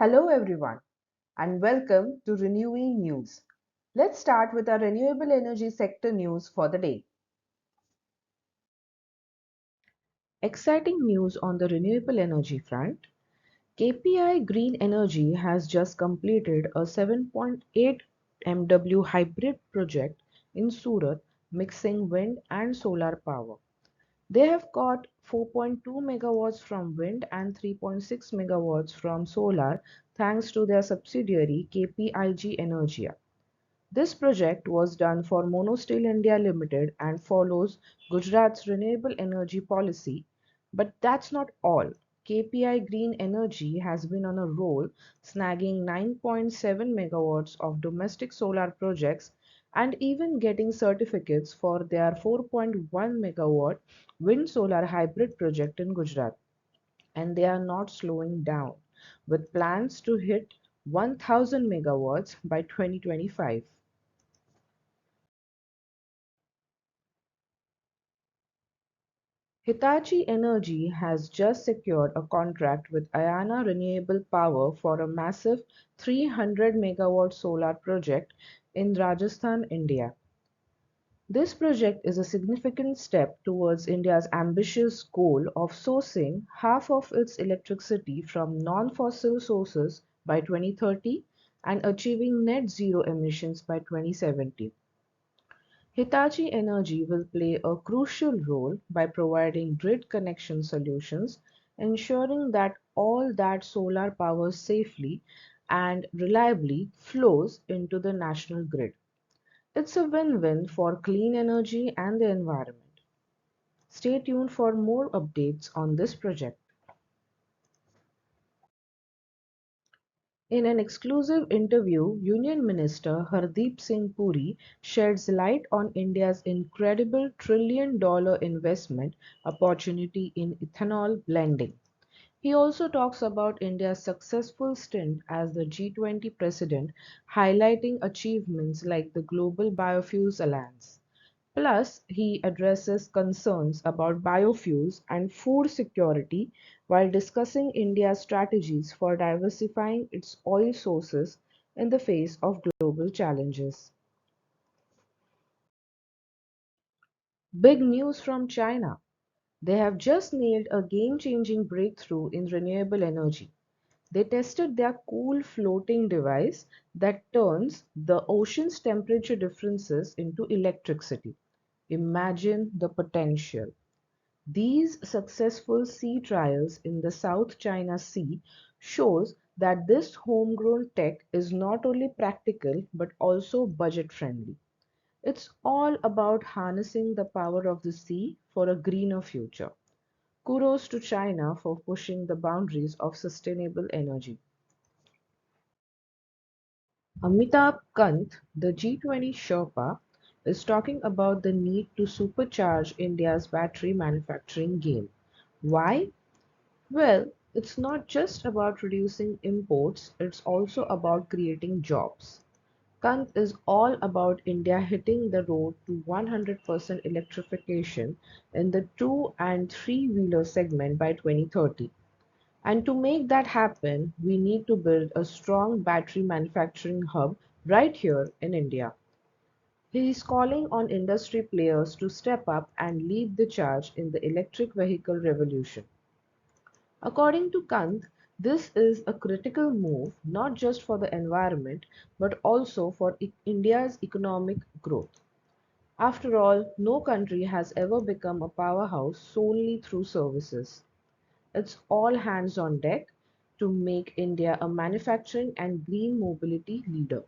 Hello everyone and welcome to RenewE News. Let's start with our renewable energy sector news for the day. Exciting news on the renewable energy front. KPI Green Energy has just completed a 7.8 MW hybrid project in Surat mixing wind and solar power. They have got 4.2 megawatts from wind and 3.6 megawatts from solar thanks to their subsidiary KPIG Energy. This project was done for Monosteel India Limited and follows Gujarat's renewable energy policy. But that's not all. KPI Green Energy has been on a roll, snagging 9.7 megawatts of domestic solar projects and even getting certificates for their 4.1 megawatt wind solar hybrid project in Gujarat. And they are not slowing down, with plans to hit 1000 megawatts by 2025. Hitachi Energy has just secured a contract with Ayana Renewable Power for a massive 300 megawatt solar project in Rajasthan, India. This project is a significant step towards India's ambitious goal of sourcing half of its electricity from non-fossil sources by 2030 and achieving net zero emissions by 2070. Hitachi Energy will play a crucial role by providing grid connection solutions, ensuring that all that solar power safely and reliably flows into the national grid. It's a win-win for clean energy and the environment. Stay tuned for more updates on this project. In an exclusive interview, Union Minister Hardeep Singh Puri sheds light on India's incredible trillion-dollar investment opportunity in ethanol blending. He also talks about India's successful stint as the G20 president, highlighting achievements like the Global Biofuels Alliance. Plus, he addresses concerns about biofuels and food security while discussing India's strategies for diversifying its oil sources in the face of global challenges. Big news from China. They have just nailed a game-changing breakthrough in renewable energy. They tested their cool floating device that turns the ocean's temperature differences into electricity. Imagine the potential. These successful sea trials in the South China Sea shows that this homegrown tech is not only practical but also budget friendly. It's all about harnessing the power of the sea for a greener future. Kudos to China for pushing the boundaries of sustainable energy. Amitabh Kant, the G20 Sherpa, is talking about the need to supercharge India's battery manufacturing game. Why? Well, it's not just about reducing imports, it's also about creating jobs. Kant is all about India hitting the road to 100% electrification in the two and three-wheeler segment by 2030. And to make that happen, we need to build a strong battery manufacturing hub right here in India. He is calling on industry players to step up and lead the charge in the electric vehicle revolution. According to Kant, this is a critical move not just for the environment but also for India's economic growth. After all, no country has ever become a powerhouse solely through services. It's all hands on deck to make India a manufacturing and green mobility leader.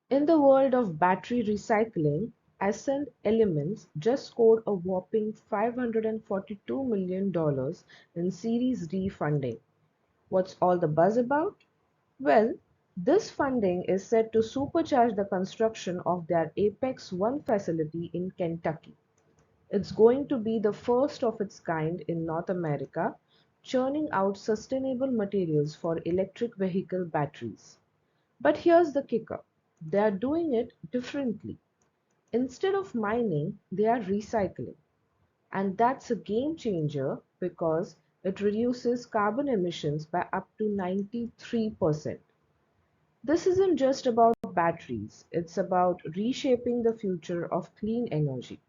In the world of battery recycling, Ascent Elements just scored a whopping $542 million in Series D funding. What's all the buzz about? Well, this funding is set to supercharge the construction of their Apex One facility in Kentucky. It's going to be the first of its kind in North America, churning out sustainable materials for electric vehicle batteries. But here's the kicker, they are doing it differently. Instead of mining, they are recycling. And that's a game changer because it reduces carbon emissions by up to 93%. This isn't just about batteries, it's about reshaping the future of clean energy.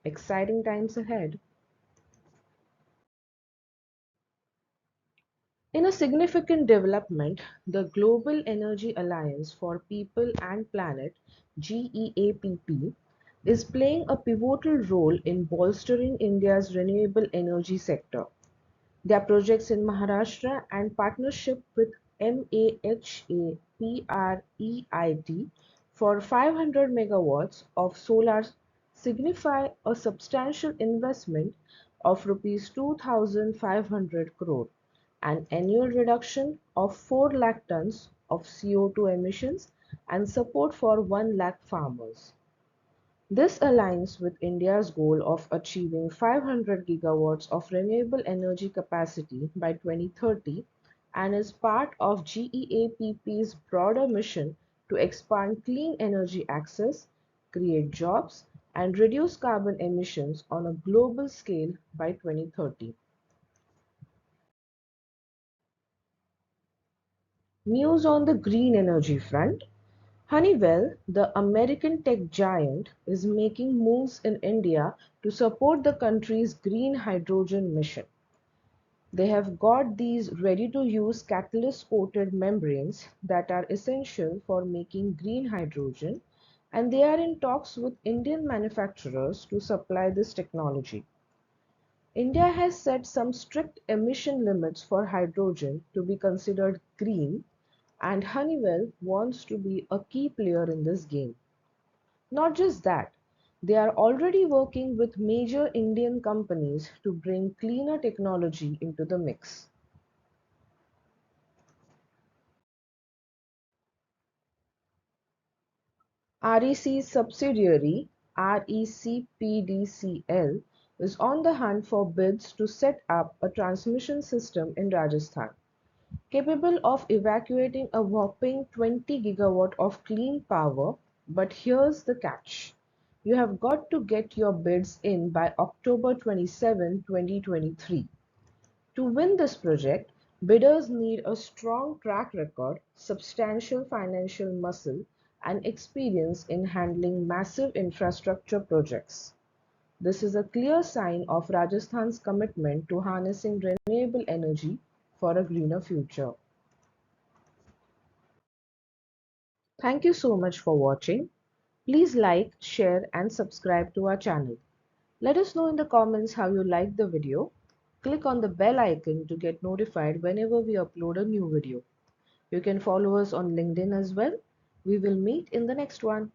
Exciting times ahead. In a significant development, the Global Energy Alliance for People and Planet (GEAPP) is playing a pivotal role in bolstering India's renewable energy sector. Their projects in Maharashtra and partnership with MAHAPREIT for 500 megawatts of solar signify a substantial investment of Rs 2,500 crore, an annual reduction of 4 lakh tons of CO2 emissions, and support for 1 lakh farmers. This aligns with India's goal of achieving 500 gigawatts of renewable energy capacity by 2030 and is part of GEAPP's broader mission to expand clean energy access, create jobs, and reduce carbon emissions on a global scale by 2030. News on the green energy front. Honeywell, the American tech giant, is making moves in India to support the country's green hydrogen mission. They have got these ready-to-use catalyst-coated membranes that are essential for making green hydrogen, and they are in talks with Indian manufacturers to supply this technology. India has set some strict emission limits for hydrogen to be considered green, and Honeywell wants to be a key player in this game. Not just that, they are already working with major Indian companies to bring cleaner technology into the mix. REC's subsidiary, RECPDCL, is on the hunt for bids to set up a transmission system in Rajasthan, capable of evacuating a whopping 20 gigawatt of clean power. But here's the catch. You have got to get your bids in by October 27, 2023. To win this project, bidders need a strong track record, substantial financial muscle, and experience in handling massive infrastructure projects. This is a clear sign of Rajasthan's commitment to harnessing renewable energy for a greener future. Thank you so much for watching. Please like, share, and subscribe to our channel. Let us know in the comments how you liked the video. Click on the bell icon to get notified whenever we upload a new video. You can follow us on LinkedIn as well. We will meet in the next one.